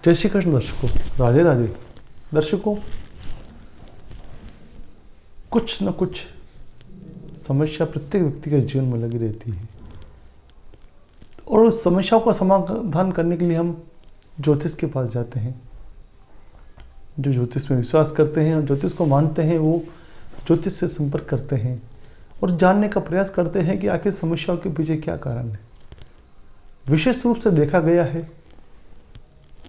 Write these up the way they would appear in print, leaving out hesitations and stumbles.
जय श्री कृष्ण दर्शकों, राधे राधे। दर्शकों, कुछ न कुछ समस्या प्रत्येक व्यक्ति के जीवन में लगी रहती है और उस समस्याओं का समाधान करने के लिए हम ज्योतिष के पास जाते हैं। जो ज्योतिष में विश्वास करते हैं और ज्योतिष को मानते हैं, वो ज्योतिष से संपर्क करते हैं और जानने का प्रयास करते हैं कि आखिर समस्याओं के पीछे क्या कारण है। विशेष रूप से देखा गया है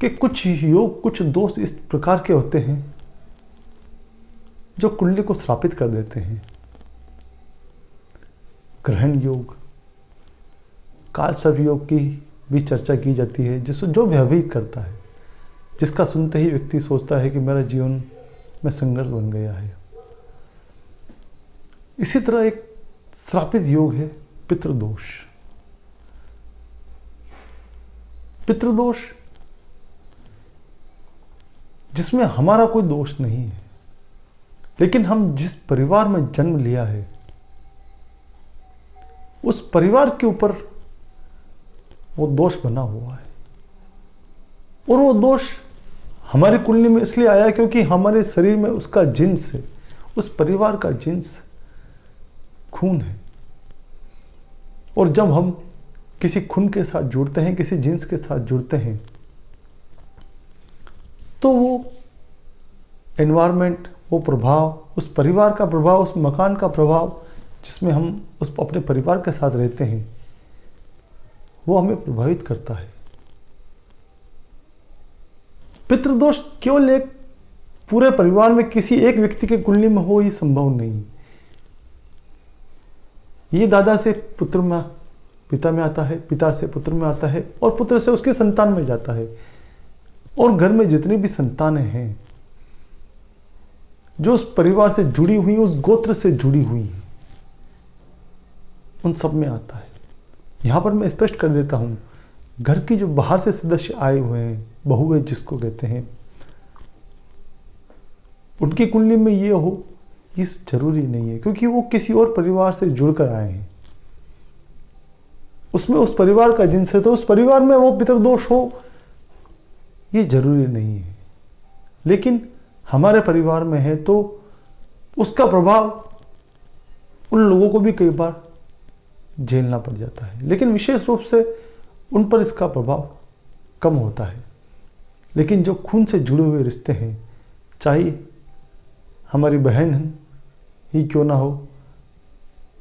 कि कुछ योग, कुछ दोष इस प्रकार के होते हैं जो कुंडली को श्रापित कर देते हैं। ग्रहण योग, कालसर्प योग की भी चर्चा की जाती है, जिससे जो भयभीत करता है, जिसका सुनते ही व्यक्ति सोचता है कि मेरा जीवन में संघर्ष बन गया है। इसी तरह एक श्रापित योग है पितृदोष। पितृदोष जिसमें हमारा कोई दोष नहीं है, लेकिन हम जिस परिवार में जन्म लिया है उस परिवार के ऊपर वो दोष बना हुआ है। और वो दोष हमारी कुंडली में इसलिए आया क्योंकि हमारे शरीर में उसका जिन्स है, उस परिवार का जिन्स खून है। और जब हम किसी खून के साथ जुड़ते हैं, किसी जिन्स के साथ जुड़ते हैं, तो वो एनवायरनमेंट, वो प्रभाव, उस परिवार का प्रभाव, उस मकान का प्रभाव जिसमें हम उस अपने परिवार के साथ रहते हैं, वो हमें प्रभावित करता है। पितृदोष केवल एक पूरे परिवार में किसी एक व्यक्ति के कुंडली में हो, ये संभव नहीं। ये दादा से पुत्र में, पिता में आता है, पिता से पुत्र में आता है और पुत्र से उसके संतान में जाता है। और घर में जितनी भी संतानें हैं जो उस परिवार से जुड़ी हुई, उस गोत्र से जुड़ी हुई हैं, उन सब में आता है। यहां पर मैं स्पष्ट कर देता हूं, घर की जो बाहर से सदस्य आए हुए हैं, बहुएं जिसको कहते हैं, उनकी कुंडली में ये हो, ये जरूरी नहीं है, क्योंकि वो किसी और परिवार से जुड़कर आए हैं। उसमें उस परिवार का जिन्स है, तो उस परिवार में वो पितृदोष हो, ये जरूरी नहीं है। लेकिन हमारे परिवार में है तो उसका प्रभाव उन लोगों को भी कई बार झेलना पड़ जाता है, लेकिन विशेष रूप से उन पर इसका प्रभाव कम होता है। लेकिन जो खून से जुड़े हुए रिश्ते हैं, चाहे हमारी बहन ही क्यों ना हो,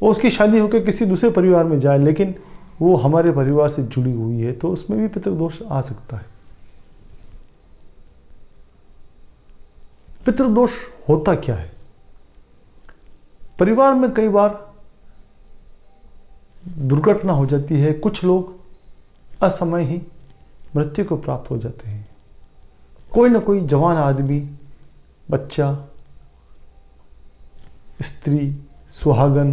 वो उसकी शादी होकर किसी दूसरे परिवार में जाए, लेकिन वो हमारे परिवार से जुड़ी हुई है, तो उसमें भी पितृदोष आ सकता है। पितृदोष होता क्या है? परिवार में कई बार दुर्घटना हो जाती है, कुछ लोग असमय ही मृत्यु को प्राप्त हो जाते हैं। कोई ना कोई जवान आदमी, बच्चा, स्त्री, सुहागन,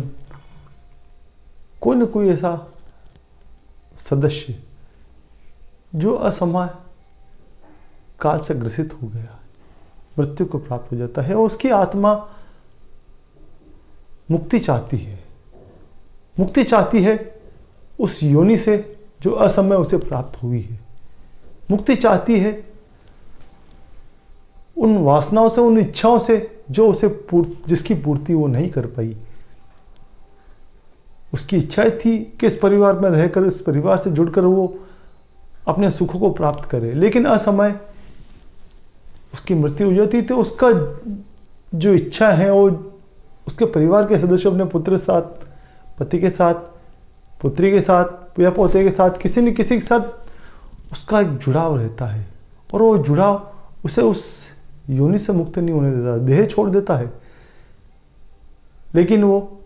कोई ना कोई ऐसा सदस्य जो असमय काल से ग्रसित हो गया, मृत्यु को प्राप्त हो जाता है और उसकी आत्मा मुक्ति चाहती है। मुक्ति चाहती है उस योनि से जो असमय उसे प्राप्त हुई है। मुक्ति चाहती है उन वासनाओं से, उन इच्छाओं से जो उसे जिसकी पूर्ति वो नहीं कर पाई। उसकी इच्छा थी कि इस परिवार में रहकर, इस परिवार से जुड़कर वो अपने सुखों को प्राप्त करे, लेकिन असमय उसकी मृत्यु हो जाती, तो उसका जो इच्छा है वो उसके परिवार के सदस्य, अपने पुत्र के साथ, पति के साथ, पुत्री के साथ या पोते के साथ, किसी न किसी के साथ उसका एक जुड़ाव रहता है और वो जुड़ाव उसे उस योनि से मुक्त नहीं होने देता, देह छोड़ देता है, लेकिन वो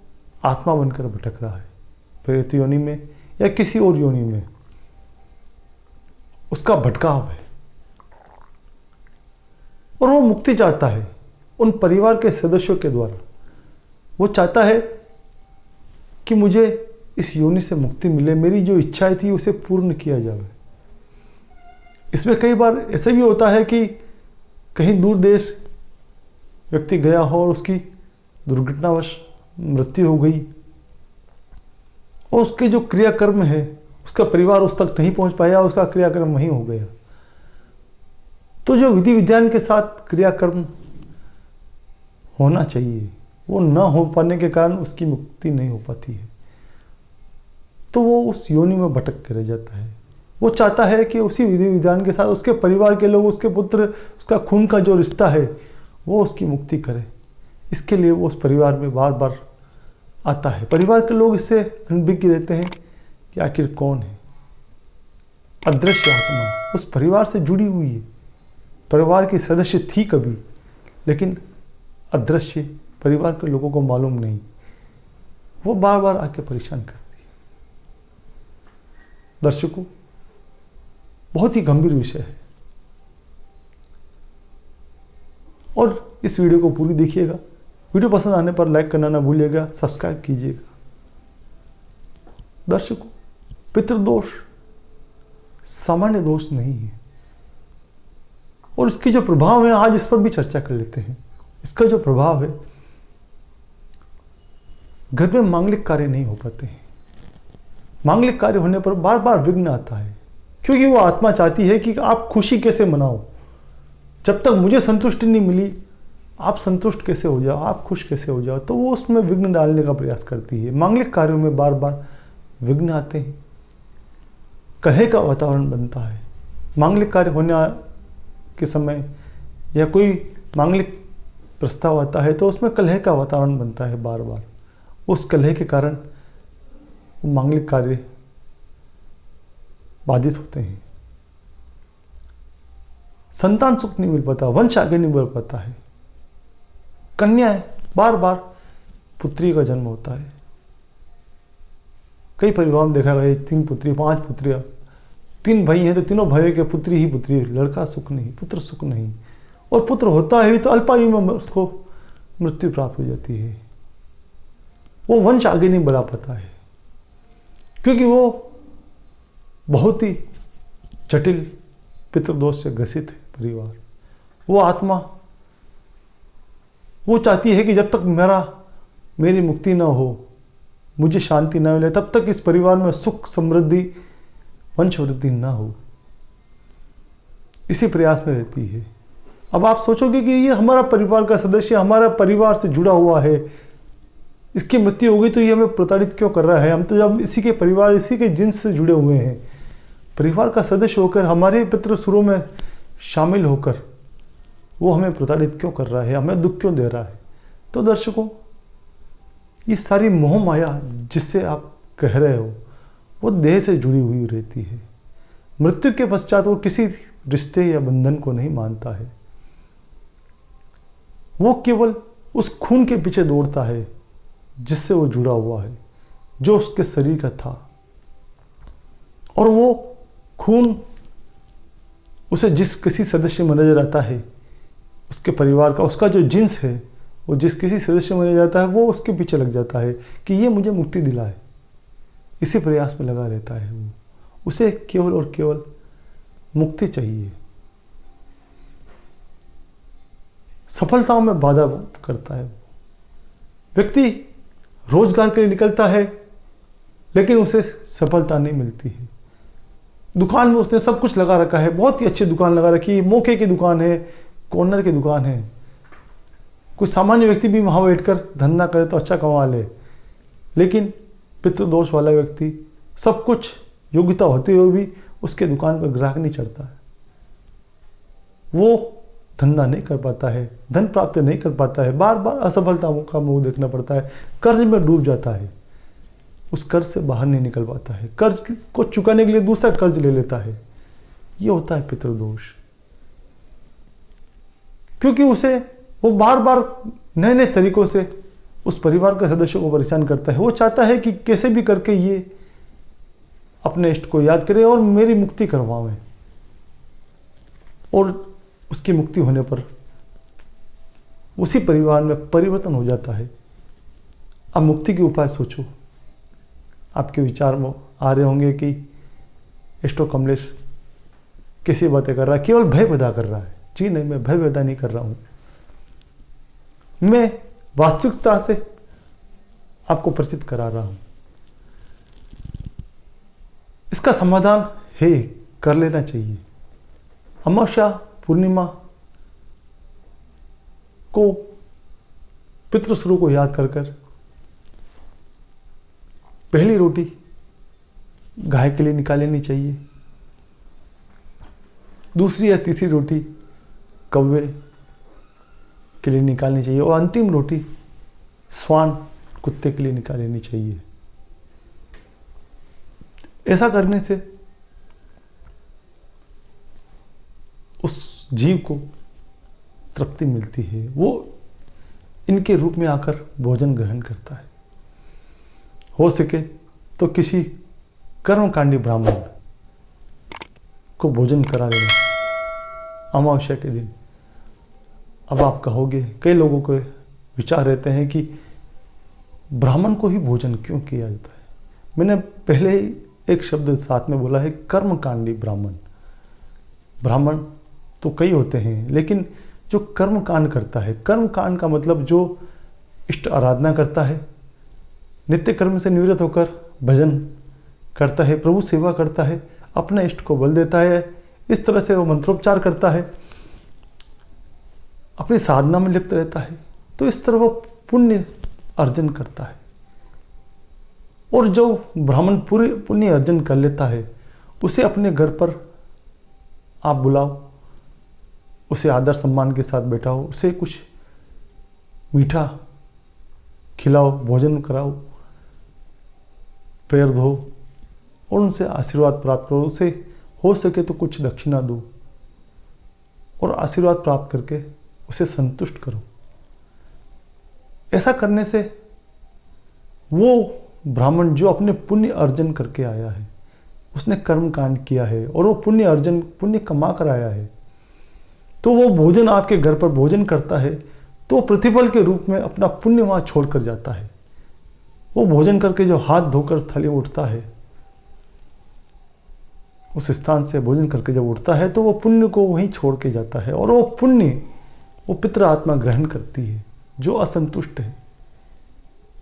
आत्मा बनकर भटक रहा है प्रेत योनि में या किसी और योनि में। उसका भटकाव है और वो मुक्ति चाहता है उन परिवार के सदस्यों के द्वारा। वो चाहता है कि मुझे इस योनि से मुक्ति मिले, मेरी जो इच्छाएं थी उसे पूर्ण किया जाए। इसमें कई बार ऐसे भी होता है कि कहीं दूर देश व्यक्ति गया हो और उसकी दुर्घटनावश मृत्यु हो गई और उसके जो क्रियाकर्म है, उसका परिवार उस तक नहीं पहुंच पाया, उसका क्रियाकर्म वहीं हो गया। तो जो विधि विधान के साथ क्रियाकर्म होना चाहिए वो न हो पाने के कारण उसकी मुक्ति नहीं हो पाती है, तो वो उस योनि में भटक के रह जाता है। वो चाहता है कि उसी विधि विधान के साथ उसके परिवार के लोग, उसके पुत्र, उसका खून का जो रिश्ता है वो उसकी मुक्ति करे। इसके लिए वो उस परिवार में बार बार आता है। परिवार के लोग इससे अनभिज्ञ रहते हैं कि आखिर कौन है। अदृश्य आत्मा उस परिवार से जुड़ी हुई है, परिवार की सदस्य थी कभी, लेकिन अदृश्य परिवार के लोगों को मालूम नहीं। वो बार बार आके परेशान करती है। दर्शकों, बहुत ही गंभीर विषय है और इस वीडियो को पूरी देखिएगा। वीडियो पसंद आने पर लाइक करना ना भूलिएगा, सब्सक्राइब कीजिएगा। दर्शकों, पितृदोष सामान्य दोष नहीं है और इसके जो प्रभाव है आज इस पर भी चर्चा कर लेते हैं। इसका जो प्रभाव है, घर में मांगलिक कार्य नहीं हो पाते हैं। मांगलिक कार्य होने पर बार बार विघ्न आता है, क्योंकि वो आत्मा चाहती है कि आप खुशी कैसे मनाओ। जब तक मुझे संतुष्टि नहीं मिली आप संतुष्ट कैसे हो जाओ, आप खुश कैसे हो जाओ, तो वो उसमें विघ्न डालने का प्रयास करती है। मांगलिक कार्यों में बार बार विघ्न आते हैं, कलह का वातावरण बनता है। मांगलिक कार्य होने के समय या कोई मांगलिक प्रस्ताव आता है तो उसमें कलह का वातावरण बनता है बार बार। उस कलह के कारण वो मांगलिक कार्य बाधित होते हैं। संतान सुख नहीं मिल पाता, वंश आगे नहीं बढ़ पाता है। कन्याएं बार बार पुत्री का जन्म होता है। कई परिवार में देखा गया 3 पुत्री 5 पुत्रियां, 3 भाई हैं तो तीनों भाइयों के पुत्री ही पुत्री, लड़का सुख नहीं, पुत्र सुख नहीं। और पुत्र होता है तो अल्पायु में उसको मृत्यु प्राप्त हो जाती है। वो वंश आगे नहीं बढ़ा पाता है, क्योंकि वो बहुत ही जटिल पितृदोष से ग्रसित है परिवार। वो आत्मा वो चाहती है कि जब तक मेरी मुक्ति ना हो, मुझे शांति ना मिले, तब तक इस परिवार में सुख समृद्धि वंशवृद्धि ना हो। इसी प्रयास में रहती है। अब आप सोचोगे कि ये हमारा परिवार का सदस्य हमारा परिवार से जुड़ा हुआ है, इसकी मृत्यु हो गई तो ये हमें प्रताड़ित क्यों कर रहा है? हम तो जब इसी के परिवार, इसी के जिन्स से जुड़े हुए हैं, परिवार का सदस्य होकर, हमारे पितृ सुरों में शामिल होकर वो हमें प्रताड़ित क्यों कर रहा है, हमें दुख क्यों दे रहा है? तो दर्शकों, ये सारी मोह माया जिससे आप कह रहे हो वो देह से जुड़ी हुई रहती है। मृत्यु के पश्चात वो किसी रिश्ते या बंधन को नहीं मानता है। वो केवल उस खून के पीछे दौड़ता है जिससे वो जुड़ा हुआ है, जो उसके शरीर का था। और वो खून उसे जिस किसी सदस्य में नजर आता है, उसके परिवार का, उसका जो जिन्स है, वो जिस किसी सदस्य में नजर आता है वो उसके पीछे लग जाता है कि ये मुझे मुक्ति दिलाए। इसी प्रयास में लगा रहता है वो। उसे केवल और केवल मुक्ति चाहिए। सफलताओं में बाधा करता है। व्यक्ति रोजगार के लिए निकलता है लेकिन उसे सफलता नहीं मिलती है। दुकान में उसने सब कुछ लगा रखा है, बहुत ही अच्छी दुकान लगा रखी है, मौके की दुकान है, कॉर्नर की दुकान है। कोई सामान्य व्यक्ति भी वहाँ बैठकर धंधा करे तो अच्छा कमा ले, लेकिन पितृदोष वाला व्यक्ति सब कुछ योग्यता होते हुए भी उसके दुकान पर ग्राहक नहीं चढ़ता है। वो धंधा नहीं कर पाता है, धन प्राप्त नहीं कर पाता है, बार बार असफलताओं का मुंह देखना पड़ता है, कर्ज में डूब जाता है, उस कर्ज से बाहर नहीं निकल पाता है, कर्ज को चुकाने के लिए दूसरा कर्ज ले लेता है। ये होता है पितृदोष। क्योंकि उसे वो बार बार नए नए तरीकों से उस परिवार के सदस्यों को परेशान करता है। वो चाहता है कि कैसे भी करके ये अपने इष्ट को याद करे और मेरी मुक्ति करवावे। और उसकी मुक्ति होने पर उसी परिवार में परिवर्तन हो जाता है। अब मुक्ति के उपाय सोचो। आपके विचार में आ रहे होंगे कि एस्ट्रो कमलेश कैसी बातें कर रहा है, केवल भय पैदा कर रहा है। जी नहीं, मैं भय पैदा नहीं कर रहा हूं। मैं वास्तविकता से आपको परिचित करा रहा हूं। इसका समाधान है, कर लेना चाहिए। अमावस्या पूर्णिमा को पितृस्वरूप को याद कर कर पहली रोटी गाय के लिए निकाल लेनी चाहिए, दूसरी या तीसरी रोटी कौवे के लिए निकालनी चाहिए और अंतिम रोटी श्वान कुत्ते के लिए निकाल लेनी चाहिए। ऐसा करने से उस जीव को तृप्ति मिलती है, वो इनके रूप में आकर भोजन ग्रहण करता है। हो सके तो किसी कर्मकांडी ब्राह्मण को भोजन करा लेना अमावस्या के दिन। अब आप कहोगे, कई लोगों के विचार रहते हैं कि ब्राह्मण को ही भोजन क्यों किया जाता है। मैंने पहले ही एक शब्द साथ में बोला है, कर्मकांडी ब्राह्मण। ब्राह्मण तो कई होते हैं, लेकिन जो कर्मकांड करता है, कर्मकांड का मतलब जो इष्ट आराधना करता है, नित्य कर्म से निवृत्त होकर भजन करता है, प्रभु सेवा करता है, अपने इष्ट को बल देता है, इस तरह से वो मंत्रोपचार करता है, अपनी साधना में लिप्त रहता है, तो इस तरह वो पुण्य अर्जन करता है। और जो ब्राह्मण पूरे पुण्य अर्जन कर लेता है, उसे अपने घर पर आप बुलाओ, उसे आदर सम्मान के साथ बैठाओ, उसे कुछ मीठा खिलाओ, भोजन कराओ, पैर धो और उनसे आशीर्वाद प्राप्त करो। उसे हो सके तो कुछ दक्षिणा दो और आशीर्वाद प्राप्त करके उसे संतुष्ट करो। ऐसा करने से वो ब्राह्मण जो अपने पुण्य अर्जन करके आया है, उसने कर्म कांड किया है और वो पुण्य कमा कर आया है, तो वो भोजन आपके घर पर भोजन करता है तो प्रतिफल के रूप में अपना पुण्य वहां छोड़कर जाता है। वो भोजन करके जो हाथ धोकर थली उठता है, उस स्थान से भोजन करके जब उठता है तो वो पुण्य को वहीं छोड़ के जाता है और वो पुण्य वो पितृ आत्मा ग्रहण करती है। जो असंतुष्ट है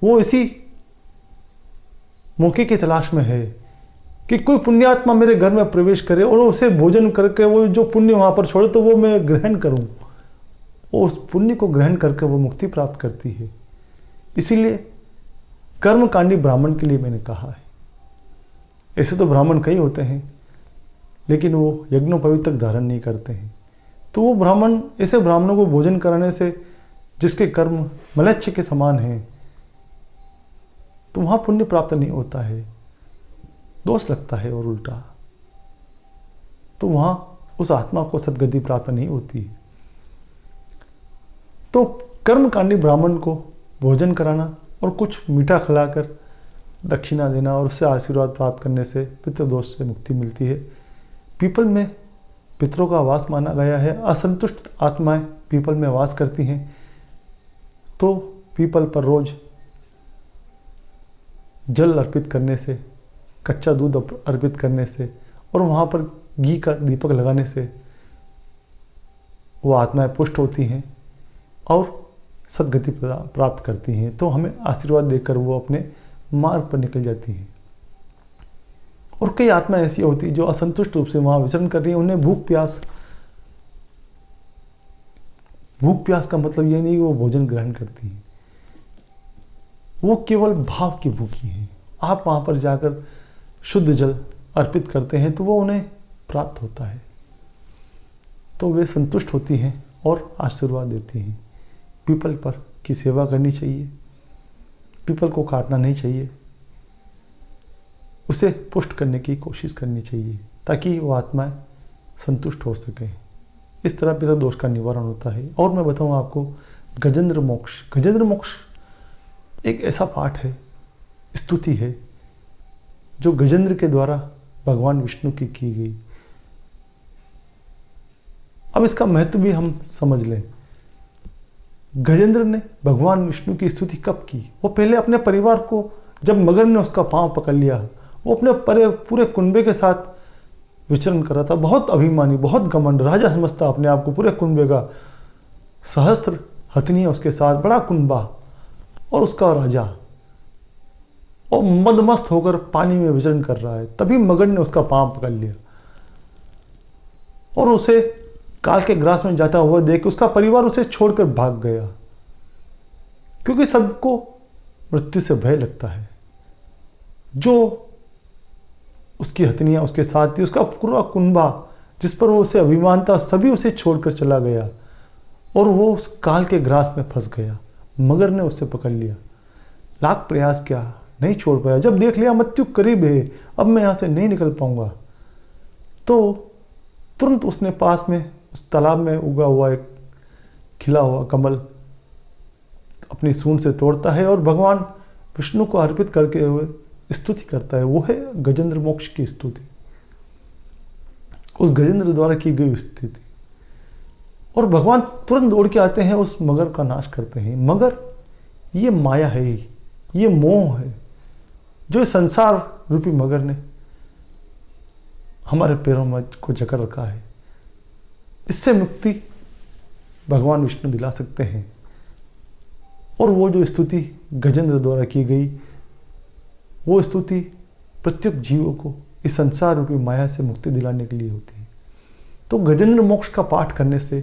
वो इसी मौके की तलाश में है कि कोई पुण्यात्मा मेरे घर में प्रवेश करे और उसे भोजन करके वो जो पुण्य वहां पर छोड़े तो वो मैं ग्रहण करूं, और उस पुण्य को ग्रहण करके वो मुक्ति प्राप्त करती है। इसीलिए कर्मकांडी ब्राह्मण के लिए मैंने कहा है। ऐसे तो ब्राह्मण कई होते हैं, लेकिन वो यज्ञोपवीत तक धारण नहीं करते हैं, तो वो ब्राह्मण, ऐसे ब्राह्मणों को भोजन कराने से जिसके कर्म मलेच्छ के समान हैं, तो वहां पुण्य प्राप्त नहीं होता है, दोष लगता है और उल्टा, तो वहां उस आत्मा को सद्गति प्राप्त नहीं होती है। तो कर्मकांडी ब्राह्मण को भोजन कराना और कुछ मीठा खिलाकर दक्षिणा देना और उससे आशीर्वाद प्राप्त करने से पितृदोष से मुक्ति मिलती है। पीपल में पितरों का वास माना गया है। असंतुष्ट आत्माएं पीपल में वास करती हैं, तो पीपल पर रोज जल अर्पित करने से, कच्चा दूध अर्पित करने से और वहाँ पर घी का दीपक लगाने से वो आत्माएं पुष्ट होती हैं और सद्गति प्राप्त करती हैं। तो हमें आशीर्वाद देकर वो अपने मार्ग पर निकल जाती हैं। और कई आत्माएं ऐसी होती हैं जो असंतुष्ट रूप से वहाँ विचरण कर रही हैं। उन्हें भूख प्यास का मतलब ये नहीं कि वो भोजन ग्रहण करती हैं, वो केवल भाव की भूखी हैं। आप वहाँ पर जाकर शुद्ध जल अर्पित करते हैं तो वो उन्हें प्राप्त होता है, तो वे संतुष्ट होती हैं और आशीर्वाद देती हैं। पीपल पर की सेवा करनी चाहिए, पीपल को काटना नहीं चाहिए, उसे पुष्ट करने की कोशिश करनी चाहिए ताकि वो आत्माएं संतुष्ट हो सकें। इस तरह पितृ दोष का निवारण होता है। और मैं बताऊं आपको, गजेंद्र मोक्ष। गजेंद्र मोक्ष एक ऐसा पाठ है, स्तुति है, जो गजेंद्र के द्वारा भगवान विष्णु की गई। अब इसका महत्व भी हम समझ लें। गजेंद्र ने भगवान विष्णु की स्तुति कब की? वो पहले अपने परिवार को, जब मगर ने उसका पांव पकड़ लिया, वो अपने पूरे कुनबे के साथ विचरण कर रहा था। बहुत अभिमानी, बहुत घमंड, राजा समझता अपने आप को, पूरे कुनबे का। सहस्त्र हथनी है उसके साथ, बड़ा कुनबा और उसका राजा, और मदमस्त होकर पानी में विचरण कर रहा है। तभी मगर ने उसका पांव पकड़ लिया और उसे काल के ग्रास में जाता हुआ देख उसका परिवार उसे छोड़कर भाग गया, क्योंकि सबको मृत्यु से भय लगता है। जो उसकी हथनियां उसके साथ थी, उसका पूरा कुनबा जिस पर वो उसे अभिमान था, सभी उसे छोड़कर चला गया और वो उस काल के ग्रास में फंस गया। मगर ने उसे पकड़ लिया, लाख प्रयास किया, नहीं छोड़ पाया। जब देख लिया मृत्यु करीब है, अब मैं यहाँ से नहीं निकल पाऊंगा, तो तुरंत उसने पास में उस तालाब में उगा हुआ एक खिला हुआ कमल अपनी सूंड से तोड़ता है और भगवान विष्णु को अर्पित करके हुए स्तुति करता है। वो है गजेंद्र मोक्ष की स्तुति, उस गजेंद्र द्वारा की गई स्तुति। और भगवान तुरंत दौड़ के आते हैं, उस मगर का नाश करते हैं। मगर ये माया है, ये मोह है जो संसार रूपी मगर ने हमारे पैरों में को जकड़ रखा है। इससे मुक्ति भगवान विष्णु दिला सकते हैं। और वो जो स्तुति गजेंद्र द्वारा की गई, वो स्तुति प्रत्येक जीवों को इस संसार रूपी माया से मुक्ति दिलाने के लिए होती है। तो गजेंद्र मोक्ष का पाठ करने से,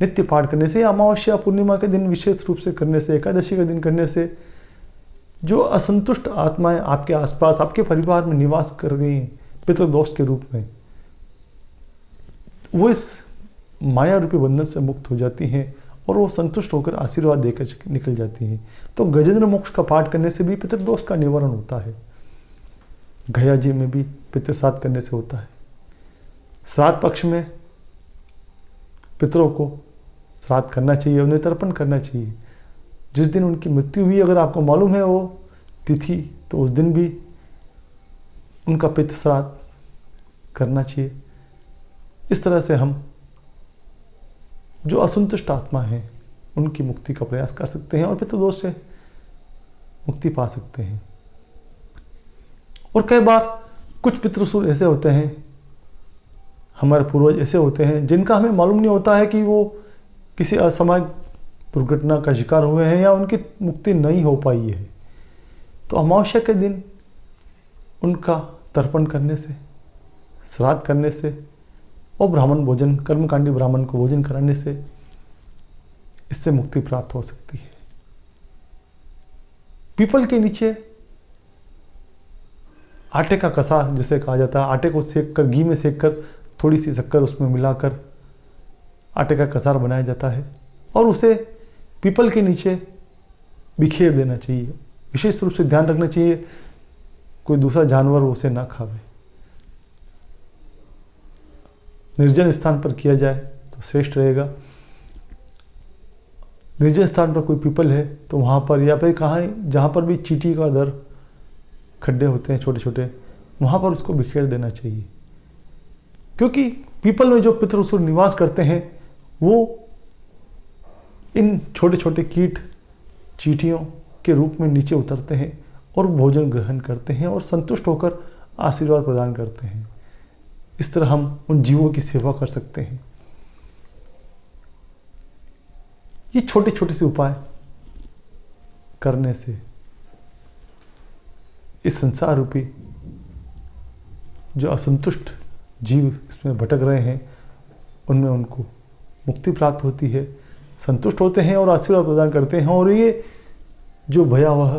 नित्य पाठ करने से, अमावस्या पूर्णिमा के दिन विशेष रूप से करने से, एकादशी के दिन करने से, जो असंतुष्ट आत्माएं आपके आसपास आपके परिवार में निवास कर गई हैं पितृदोष के रूप में, वो इस माया रूपी बंधन से मुक्त हो जाती हैं और वो संतुष्ट होकर आशीर्वाद देकर निकल जाती हैं। तो गजेंद्र मोक्ष का पाठ करने से भी पितृदोष का निवारण होता है। घया जी में भी पितृ श्राद्ध करने से होता है। श्राद्ध पक्ष में पितरों को श्राद्ध करना चाहिए, उन्हें तर्पण करना चाहिए। जिस दिन उनकी मृत्यु हुई, अगर आपको मालूम है वो तिथि, तो उस दिन भी उनका पितृ श्राद्ध करना चाहिए। इस तरह से हम जो असंतुष्ट आत्मा है उनकी मुक्ति का प्रयास कर सकते हैं और पितृदोष से मुक्ति पा सकते हैं। और कई बार कुछ पितृसुर ऐसे होते हैं, हमारे पूर्वज ऐसे होते हैं जिनका हमें मालूम नहीं होता है कि वो किसी असामाजिक दुर्घटना का शिकार हुए हैं या उनकी मुक्ति नहीं हो पाई है। तो अमावस्या के दिन उनका तर्पण करने से, श्राद्ध करने से और ब्राह्मण भोजन, कर्मकांडी ब्राह्मण को भोजन कराने से इससे मुक्ति प्राप्त हो सकती है। पीपल के नीचे आटे का कसार जिसे कहा जाता है, आटे को सेक कर, घी में सेक कर, थोड़ी सी शक्कर उसमें मिलाकर आटे का कसार बनाया जाता है और उसे पीपल के नीचे बिखेर देना चाहिए। विशेष रूप से ध्यान रखना चाहिए कोई दूसरा जानवर उसे ना खावे। निर्जन स्थान पर किया जाए तो श्रेष्ठ रहेगा। निर्जन स्थान पर कोई पीपल है तो वहाँ पर, या फिर कहाँ जहाँ पर भी चींटी का दर खड्डे होते हैं छोटे छोटे, वहाँ पर उसको बिखेर देना चाहिए। क्योंकि पीपल में जो पितृसुर निवास करते हैं वो इन छोटे छोटे कीट चींटियों के रूप में नीचे उतरते हैं और भोजन ग्रहण करते हैं और संतुष्ट होकर आशीर्वाद प्रदान करते हैं। इस तरह हम उन जीवों की सेवा कर सकते हैं। ये छोटे छोटे से उपाय करने से इस संसार रूपी जो असंतुष्ट जीव इसमें भटक रहे हैं उनमें उनको मुक्ति प्राप्त होती है, संतुष्ट होते हैं और आशीर्वाद प्रदान करते हैं। और ये जो भयावह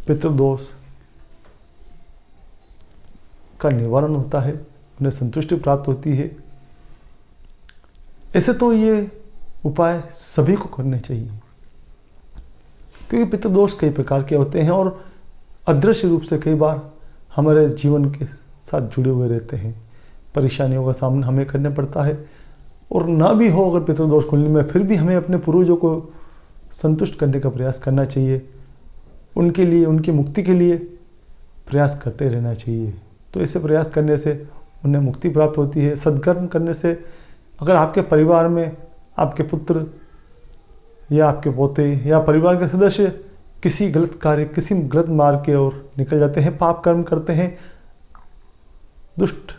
पितृदोष का निवारण होता है, उन्हें संतुष्टि प्राप्त होती है। ऐसे तो ये उपाय सभी को करने चाहिए, क्योंकि पितृदोष कई प्रकार के होते हैं और अदृश्य रूप से कई बार हमारे जीवन के साथ जुड़े हुए रहते हैं। परेशानियों का सामना हमें करना पड़ता है, और ना भी हो अगर पितृदोष कुंडली में, फिर भी हमें अपने पूर्वजों को संतुष्ट करने का प्रयास करना चाहिए। उनके लिए, उनकी मुक्ति के लिए प्रयास करते रहना चाहिए। तो ऐसे प्रयास करने से उन्हें मुक्ति प्राप्त होती है। सद्कर्म करने से, अगर आपके परिवार में आपके पुत्र या आपके पोते या परिवार के सदस्य किसी गलत कार्य, किसी गलत मार्ग की ओर निकल जाते हैं, पाप कर्म करते हैं, दुष्ट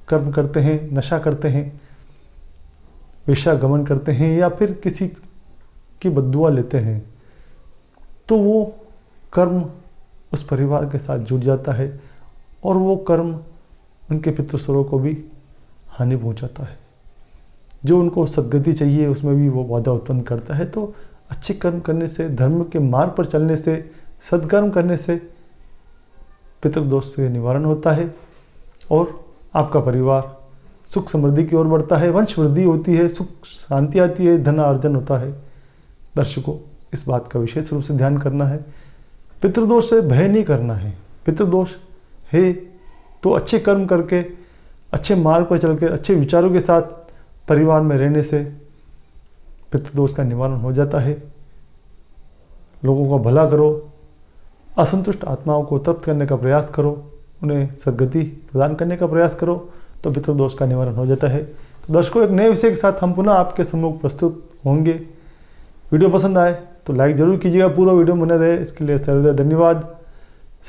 कर्म करते हैं, नशा करते हैं, वेश्यागमन करते हैं या फिर किसी की बद्दुआ लेते हैं, तो वो कर्म उस परिवार के साथ जुड़ जाता है और वो कर्म उनके पितृसुरों को भी हानि पहुंचाता है। जो उनको सद्गति चाहिए उसमें भी वो बाधा उत्पन्न करता है। तो अच्छे कर्म करने से, धर्म के मार्ग पर चलने से, सत्कर्म करने से पितृदोष से निवारण होता है और आपका परिवार सुख समृद्धि की ओर बढ़ता है, वंश वृद्धि होती है, सुख शांति आती है, धन अर्जन होता है। दर्शकों, इस बात का विशेष रूप से ध्यान करना है। पितृदोष से भय नहीं करना है। पितृदोष है तो अच्छे कर्म करके, अच्छे मार्ग पर चल के, अच्छे विचारों के साथ परिवार में रहने से पितृदोष का निवारण हो जाता है। लोगों का भला करो, असंतुष्ट आत्माओं को तृप्त करने का प्रयास करो, उन्हें सद्गति प्रदान करने का प्रयास करो, तो पितृदोष का निवारण हो जाता है। तो दर्शकों, एक नए विषय के साथ हम पुनः आपके सम्मुख प्रस्तुत होंगे। वीडियो पसंद आए तो लाइक जरूर कीजिएगा, पूरा वीडियो बने रहे इसके लिए सर्वदा धन्यवाद।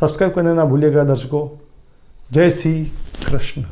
सब्सक्राइब करना ना भूलिएगा दर्शकों। जय श्री कृष्ण।